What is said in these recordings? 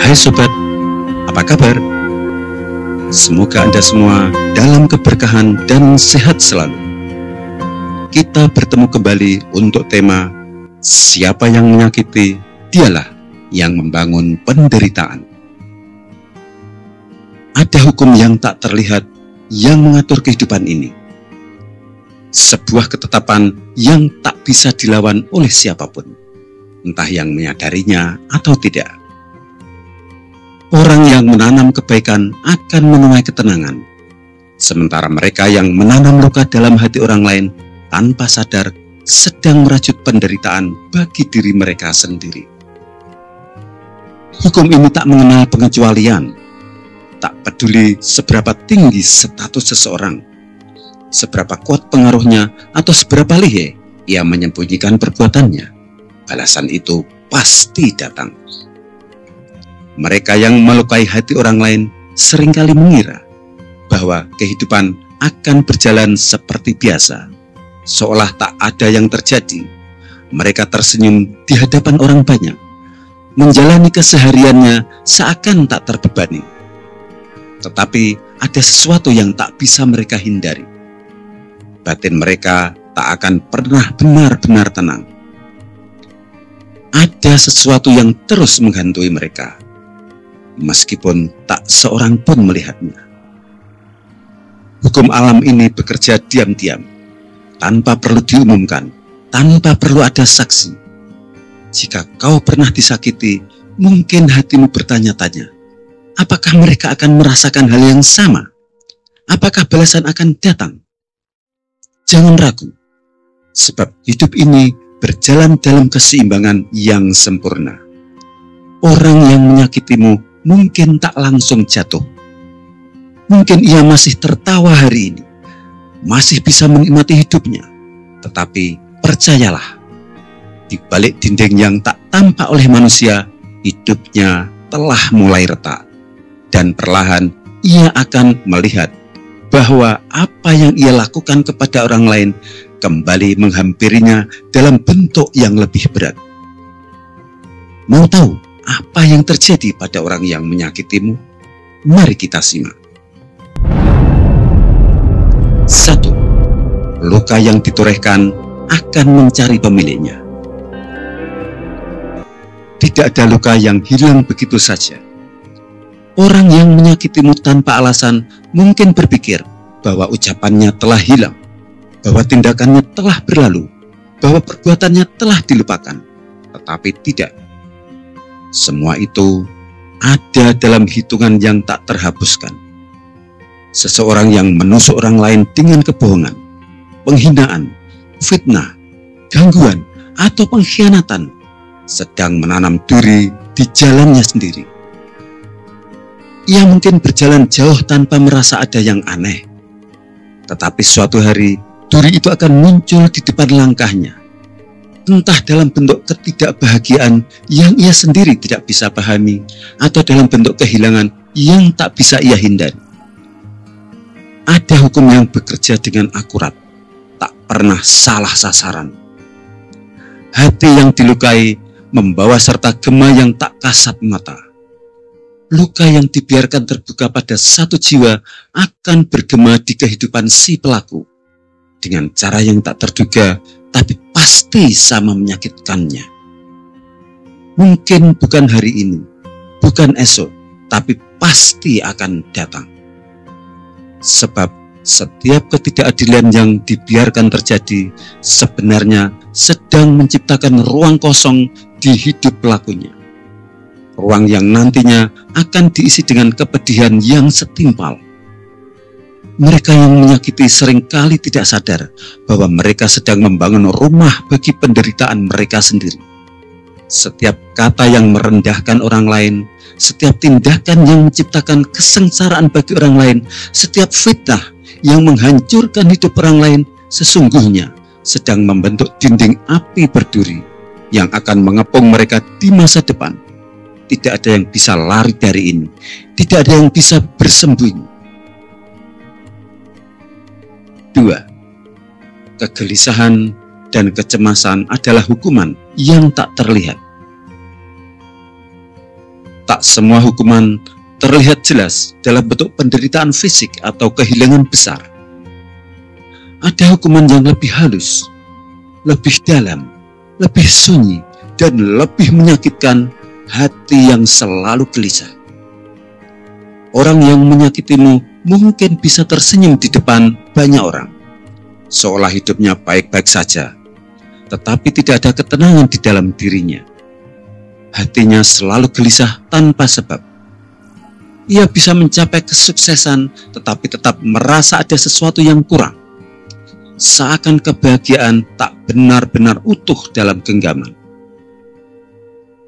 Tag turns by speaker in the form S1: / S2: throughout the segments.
S1: Hai sobat, apa kabar? Semoga Anda semua dalam keberkahan dan sehat selalu. Kita bertemu kembali untuk tema siapa yang menyakiti, dialah yang membangun penderitaan. Ada hukum yang tak terlihat yang mengatur kehidupan ini. Sebuah ketetapan yang tak bisa dilawan oleh siapapun, entah yang menyadarinya atau tidak. Orang yang menanam kebaikan akan menuai ketenangan, sementara mereka yang menanam luka dalam hati orang lain tanpa sadar sedang merajut penderitaan bagi diri mereka sendiri. Hukum ini tak mengenal pengecualian, tak peduli seberapa tinggi status seseorang, seberapa kuat pengaruhnya, atau seberapa lihai ia menyembunyikan perbuatannya. Balasan itu pasti datang. Mereka yang melukai hati orang lain seringkali mengira bahwa kehidupan akan berjalan seperti biasa, seolah tak ada yang terjadi. Mereka tersenyum di hadapan orang banyak, menjalani kesehariannya seakan tak terbebani. Tetapi ada sesuatu yang tak bisa mereka hindari. Batin mereka tak akan pernah benar-benar tenang. Ada sesuatu yang terus menghantui mereka, meskipun tak seorang pun melihatnya. Hukum alam ini bekerja diam-diam, tanpa perlu diumumkan, tanpa perlu ada saksi. Jika kau pernah disakiti, mungkin hatimu bertanya-tanya, apakah mereka akan merasakan hal yang sama? Apakah balasan akan datang? Jangan ragu, sebab hidup ini berjalan dalam keseimbangan yang sempurna. Orang yang menyakitimu mungkin tak langsung jatuh. Mungkin ia masih tertawa hari ini, masih bisa menikmati hidupnya. Tetapi percayalah, di balik dinding yang tak tampak oleh manusia, hidupnya telah mulai retak. Dan perlahan ia akan melihat bahwa apa yang ia lakukan kepada orang lain kembali menghampirinya dalam bentuk yang lebih berat. Mau tahu apa yang terjadi pada orang yang menyakitimu? Mari kita simak. 1. Luka yang ditorehkan akan mencari pemiliknya. Tidak ada luka yang hilang begitu saja. Orang yang menyakitimu tanpa alasan mungkin berpikir bahwa ucapannya telah hilang, bahwa tindakannya telah berlalu, bahwa perbuatannya telah dilupakan. Tetapi tidak. Semua itu ada dalam hitungan yang tak terhapuskan. Seseorang yang menusuk orang lain dengan kebohongan, penghinaan, fitnah, gangguan, atau pengkhianatan sedang menanam duri di jalannya sendiri. Ia mungkin berjalan jauh tanpa merasa ada yang aneh. Tetapi suatu hari, duri itu akan muncul di depan langkahnya. Entah dalam bentuk ketidakbahagiaan yang ia sendiri tidak bisa pahami, atau dalam bentuk kehilangan yang tak bisa ia hindari. Ada hukum yang bekerja dengan akurat, tak pernah salah sasaran. Hati yang dilukai membawa serta gema yang tak kasat mata. Luka yang dibiarkan terbuka pada satu jiwa akan bergema di kehidupan si pelaku dengan cara yang tak terduga, tapi pasti sama menyakitkannya. Mungkin bukan hari ini, bukan esok, tapi pasti akan datang. Sebab setiap ketidakadilan yang dibiarkan terjadi sebenarnya sedang menciptakan ruang kosong di hidup pelakunya. Ruang yang nantinya akan diisi dengan kepedihan yang setimpal. Mereka yang menyakiti seringkali tidak sadar bahwa mereka sedang membangun rumah bagi penderitaan mereka sendiri. Setiap kata yang merendahkan orang lain, setiap tindakan yang menciptakan kesengsaraan bagi orang lain, setiap fitnah yang menghancurkan hidup orang lain, sesungguhnya sedang membentuk dinding api berduri yang akan mengepung mereka di masa depan. Tidak ada yang bisa lari dari ini, tidak ada yang bisa bersembunyi. 2. Kegelisahan dan kecemasan adalah hukuman yang tak terlihat. Tak semua hukuman terlihat jelas dalam bentuk penderitaan fisik atau kehilangan besar. Ada hukuman yang lebih halus, lebih dalam, lebih sunyi, dan lebih menyakitkan hati yang selalu gelisah. Orang yang menyakitimu mungkin bisa tersenyum di depan banyak orang, seolah hidupnya baik-baik saja, tetapi tidak ada ketenangan di dalam dirinya. Hatinya selalu gelisah tanpa sebab. Ia bisa mencapai kesuksesan, tetapi tetap merasa ada sesuatu yang kurang. Seakan kebahagiaan tak benar-benar utuh dalam genggaman.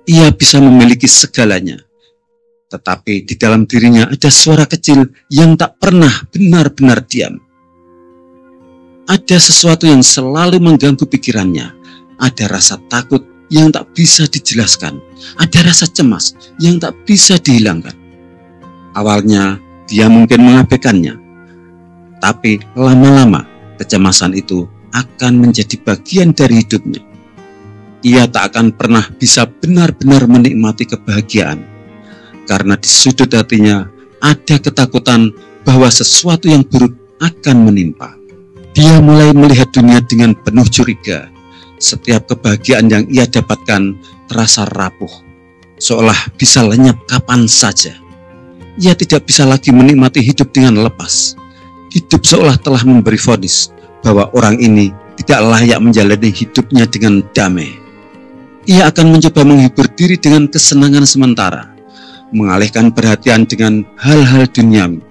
S1: Ia bisa memiliki segalanya, tetapi di dalam dirinya ada suara kecil yang tak pernah benar-benar diam. Ada sesuatu yang selalu mengganggu pikirannya. Ada rasa takut yang tak bisa dijelaskan. Ada rasa cemas yang tak bisa dihilangkan. Awalnya dia mungkin mengabaikannya, tapi lama-lama kecemasan itu akan menjadi bagian dari hidupnya. Ia tak akan pernah bisa benar-benar menikmati kebahagiaan, karena di sudut hatinya ada ketakutan bahwa sesuatu yang buruk akan menimpa. Dia mulai melihat dunia dengan penuh curiga. Setiap kebahagiaan yang ia dapatkan terasa rapuh, seolah bisa lenyap kapan saja. Ia tidak bisa lagi menikmati hidup dengan lepas. Hidup seolah telah memberi vonis bahwa orang ini tidak layak menjalani hidupnya dengan damai. Ia akan mencoba menghibur diri dengan kesenangan sementara, mengalihkan perhatian dengan hal-hal duniawi.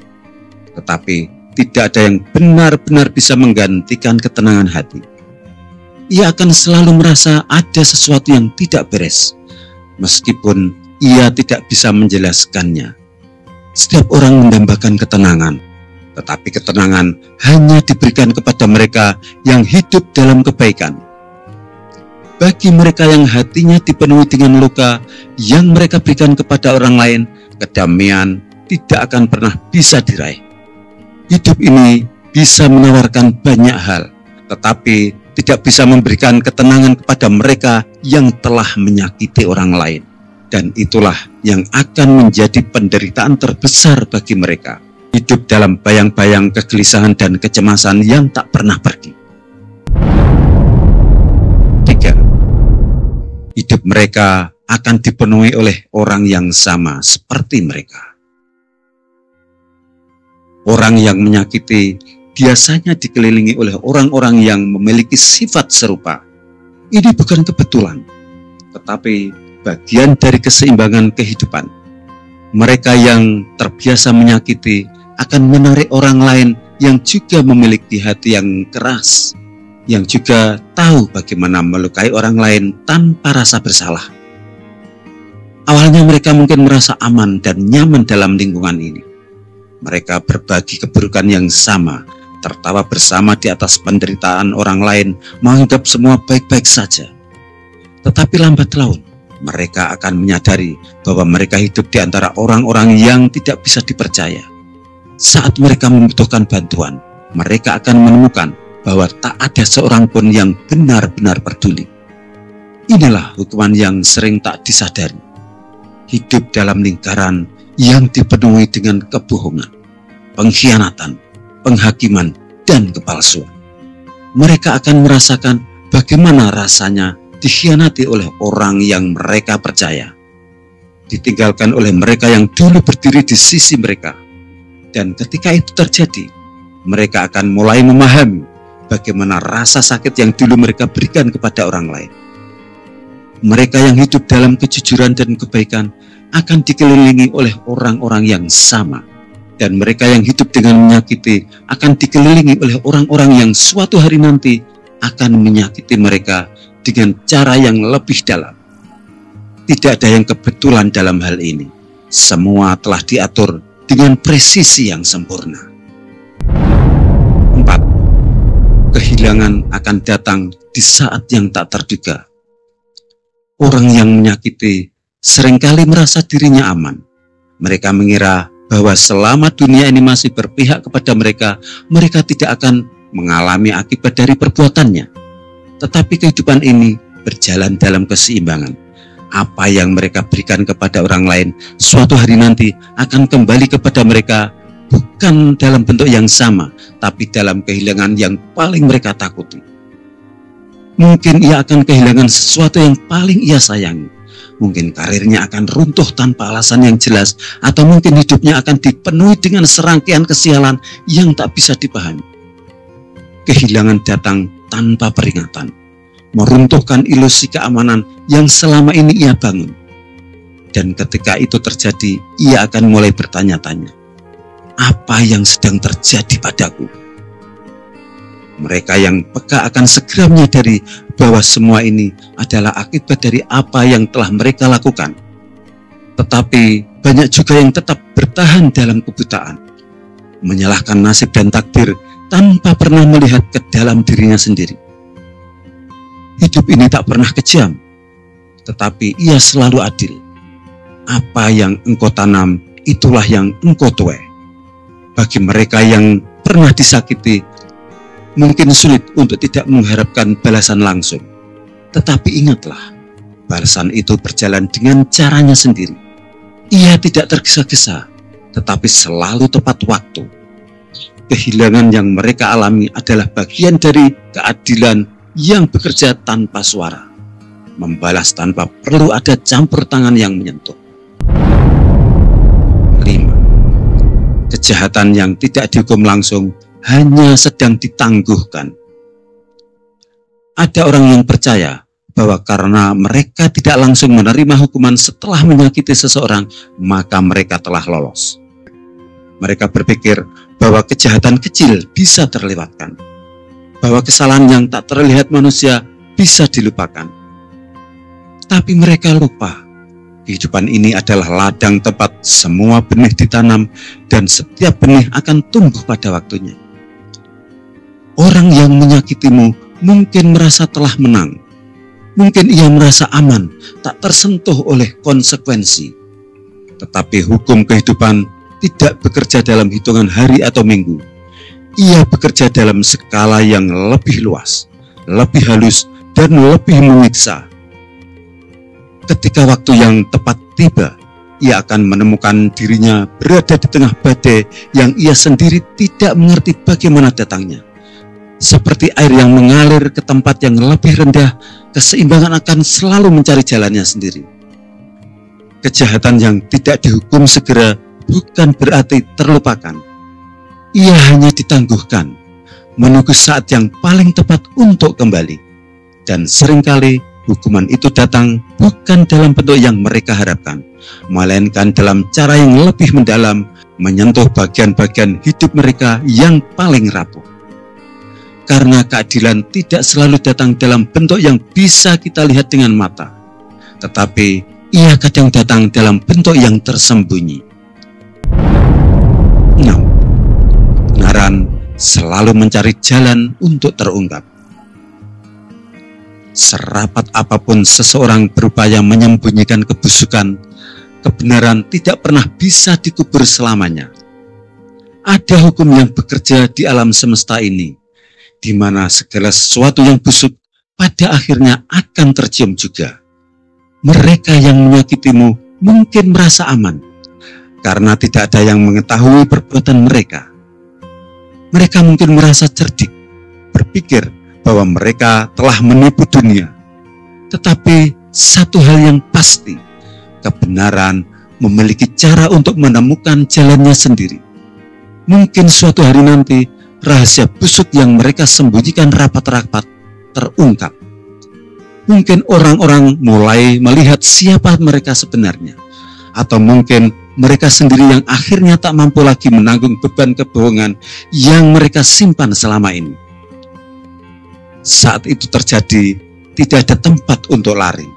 S1: Tetapi tidak ada yang benar-benar bisa menggantikan ketenangan hati. Ia akan selalu merasa ada sesuatu yang tidak beres, meskipun ia tidak bisa menjelaskannya. Setiap orang mendambakan ketenangan, tetapi ketenangan hanya diberikan kepada mereka yang hidup dalam kebaikan. Bagi mereka yang hatinya dipenuhi dengan luka yang mereka berikan kepada orang lain, kedamaian tidak akan pernah bisa diraih. Hidup ini bisa menawarkan banyak hal, tetapi tidak bisa memberikan ketenangan kepada mereka yang telah menyakiti orang lain. Dan itulah yang akan menjadi penderitaan terbesar bagi mereka. Hidup dalam bayang-bayang kegelisahan dan kecemasan yang tak pernah pergi. 3. Hidup mereka akan dipenuhi oleh orang yang sama seperti mereka. Orang yang menyakiti biasanya dikelilingi oleh orang-orang yang memiliki sifat serupa. Ini bukan kebetulan, tetapi bagian dari keseimbangan kehidupan. Mereka yang terbiasa menyakiti akan menarik orang lain yang juga memiliki hati yang keras, yang juga tahu bagaimana melukai orang lain tanpa rasa bersalah. Awalnya mereka mungkin merasa aman dan nyaman dalam lingkungan ini. Mereka berbagi keburukan yang sama, tertawa bersama di atas penderitaan orang lain, menganggap semua baik-baik saja. Tetapi lambat laun, mereka akan menyadari bahwa mereka hidup di antara orang-orang yang tidak bisa dipercaya. Saat mereka membutuhkan bantuan, mereka akan menemukan bahwa tak ada seorang pun yang benar-benar peduli. Inilah hukuman yang sering tak disadari. Hidup dalam lingkaran yang dipenuhi dengan kebohongan, pengkhianatan, penghakiman, dan kepalsuan. Mereka akan merasakan bagaimana rasanya dikhianati oleh orang yang mereka percaya, ditinggalkan oleh mereka yang dulu berdiri di sisi mereka. Dan ketika itu terjadi, mereka akan mulai memahami bagaimana rasa sakit yang dulu mereka berikan kepada orang lain. Mereka yang hidup dalam kejujuran dan kebaikan akan dikelilingi oleh orang-orang yang sama, dan mereka yang hidup dengan menyakiti akan dikelilingi oleh orang-orang yang suatu hari nanti akan menyakiti mereka dengan cara yang lebih dalam. Tidak ada yang kebetulan dalam hal ini. Semua telah diatur dengan presisi yang sempurna. 4. Kehilangan akan datang di saat yang tak terduga. Orang yang menyakiti seringkali merasa dirinya aman. Mereka mengira bahwa selama dunia ini masih berpihak kepada mereka, mereka tidak akan mengalami akibat dari perbuatannya. Tetapi kehidupan ini berjalan dalam keseimbangan. Apa yang mereka berikan kepada orang lain suatu hari nanti akan kembali kepada mereka, bukan dalam bentuk yang sama, tapi dalam kehilangan yang paling mereka takuti. Mungkin ia akan kehilangan sesuatu yang paling ia sayangi. Mungkin karirnya akan runtuh tanpa alasan yang jelas, atau mungkin hidupnya akan dipenuhi dengan serangkaian kesialan yang tak bisa dipahami. Kehilangan datang tanpa peringatan, meruntuhkan ilusi keamanan yang selama ini ia bangun. Dan ketika itu terjadi, ia akan mulai bertanya-tanya, apa yang sedang terjadi padaku? Mereka yang peka akan segera menyadari bahwa semua ini adalah akibat dari apa yang telah mereka lakukan. Tetapi banyak juga yang tetap bertahan dalam kebutaan, menyalahkan nasib dan takdir tanpa pernah melihat ke dalam dirinya sendiri. Hidup ini tak pernah kejam, tetapi ia selalu adil. Apa yang engkau tanam, itulah yang engkau tuai. Bagi mereka yang pernah disakiti, mungkin sulit untuk tidak mengharapkan balasan langsung. Tetapi ingatlah, balasan itu berjalan dengan caranya sendiri. Ia tidak tergesa-gesa, tetapi selalu tepat waktu. Kehilangan yang mereka alami adalah bagian dari keadilan yang bekerja tanpa suara, membalas tanpa perlu ada campur tangan yang menyentuh. 5. Kejahatan yang tidak dihukum langsung hanya sedang ditangguhkan. Ada orang yang percaya bahwa karena mereka tidak langsung menerima hukuman setelah menyakiti seseorang, maka mereka telah lolos. Mereka berpikir bahwa kejahatan kecil bisa terlewatkan, bahwa kesalahan yang tak terlihat manusia bisa dilupakan. Tapi mereka lupa, kehidupan ini adalah ladang tempat semua benih ditanam dan setiap benih akan tumbuh pada waktunya. Orang yang menyakitimu mungkin merasa telah menang. Mungkin ia merasa aman, tak tersentuh oleh konsekuensi. Tetapi hukum kehidupan tidak bekerja dalam hitungan hari atau minggu. Ia bekerja dalam skala yang lebih luas, lebih halus, dan lebih menyiksa. Ketika waktu yang tepat tiba, ia akan menemukan dirinya berada di tengah badai yang ia sendiri tidak mengerti bagaimana datangnya. Seperti air yang mengalir ke tempat yang lebih rendah, keseimbangan akan selalu mencari jalannya sendiri. Kejahatan yang tidak dihukum segera bukan berarti terlupakan. Ia hanya ditangguhkan, menunggu saat yang paling tepat untuk kembali. Dan seringkali hukuman itu datang bukan dalam bentuk yang mereka harapkan, melainkan dalam cara yang lebih mendalam, menyentuh bagian-bagian hidup mereka yang paling rapuh. Karena keadilan tidak selalu datang dalam bentuk yang bisa kita lihat dengan mata, tetapi ia kadang datang dalam bentuk yang tersembunyi. 6. Kebenaran selalu mencari jalan untuk terungkap. Serapat apapun seseorang berupaya menyembunyikan kebusukan, kebenaran tidak pernah bisa dikubur selamanya. Ada hukum yang bekerja di alam semesta ini, di mana segala sesuatu yang busuk pada akhirnya akan tercium juga. Mereka yang menyakitimu mungkin merasa aman, karena tidak ada yang mengetahui perbuatan mereka. Mereka mungkin merasa cerdik, berpikir bahwa mereka telah menipu dunia. Tetapi satu hal yang pasti, kebenaran memiliki cara untuk menemukan jalannya sendiri. Mungkin suatu hari nanti, rahasia busuk yang mereka sembunyikan rapat-rapat terungkap. Mungkin orang-orang mulai melihat siapa mereka sebenarnya. Atau mungkin mereka sendiri yang akhirnya tak mampu lagi menanggung beban kebohongan yang mereka simpan selama ini. Saat itu terjadi, tidak ada tempat untuk lari.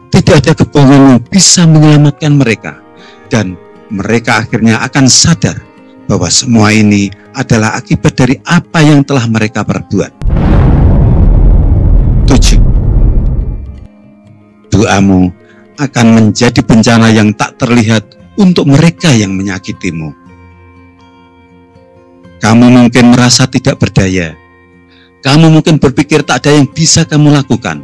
S1: Tidak ada kebohongan yang bisa menyelamatkan mereka. Dan mereka akhirnya akan sadar bahwa semua ini adalah akibat dari apa yang telah mereka perbuat. 7. Doamu akan menjadi bencana yang tak terlihat untuk mereka yang menyakitimu. Kamu mungkin merasa tidak berdaya. Kamu mungkin berpikir tak ada yang bisa kamu lakukan.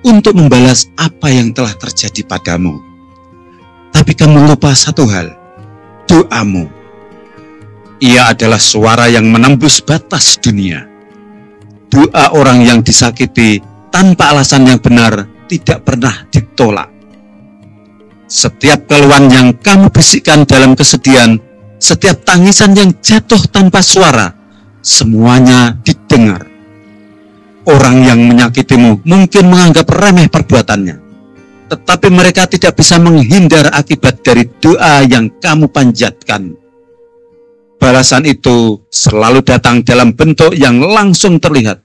S1: untuk membalas apa yang telah terjadi padamu. Tapi kamu lupa satu hal, doamu. Ia adalah suara yang menembus batas dunia. Doa orang yang disakiti tanpa alasan yang benar tidak pernah ditolak. Setiap keluhan yang kamu bisikkan dalam kesedihan, setiap tangisan yang jatuh tanpa suara, semuanya didengar. Orang yang menyakitimu mungkin menganggap remeh perbuatannya, tetapi mereka tidak bisa menghindar akibat dari doa yang kamu panjatkan. Balasan itu selalu datang dalam bentuk yang langsung terlihat.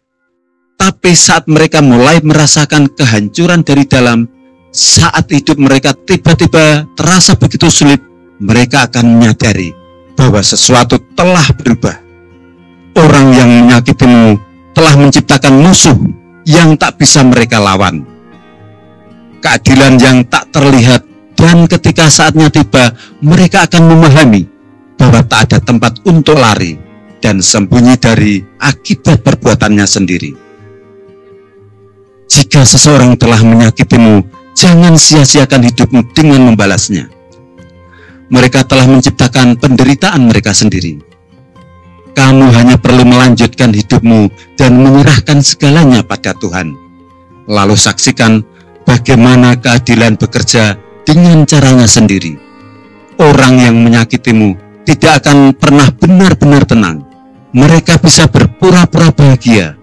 S1: Tapi saat mereka mulai merasakan kehancuran dari dalam, saat hidup mereka tiba-tiba terasa begitu sulit, mereka akan menyadari bahwa sesuatu telah berubah. Orang yang menyakitimu telah menciptakan musuh yang tak bisa mereka lawan. Keadilan yang tak terlihat, dan ketika saatnya tiba, mereka akan memahami bahwa tak ada tempat untuk lari dan sembunyi dari akibat perbuatannya sendiri. Jika seseorang telah menyakitimu, jangan sia-siakan hidupmu dengan membalasnya. Mereka telah menciptakan penderitaan mereka sendiri. Kamu hanya perlu melanjutkan hidupmu dan menyerahkan segalanya pada Tuhan. Lalu saksikan bagaimana keadilan bekerja dengan caranya sendiri. Orang yang menyakitimu tidak akan pernah benar-benar tenang. Mereka bisa berpura-pura bahagia,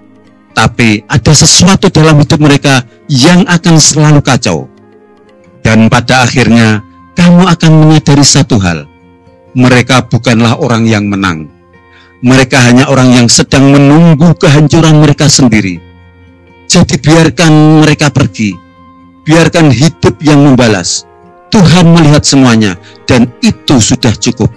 S1: tapi ada sesuatu dalam hidup mereka yang akan selalu kacau. Dan pada akhirnya, kamu akan menyadari satu hal. Mereka bukanlah orang yang menang. Mereka hanya orang yang sedang menunggu kehancuran mereka sendiri. Jadi biarkan mereka pergi. Biarkan hidup yang membalas. Tuhan melihat semuanya, dan itu sudah cukup.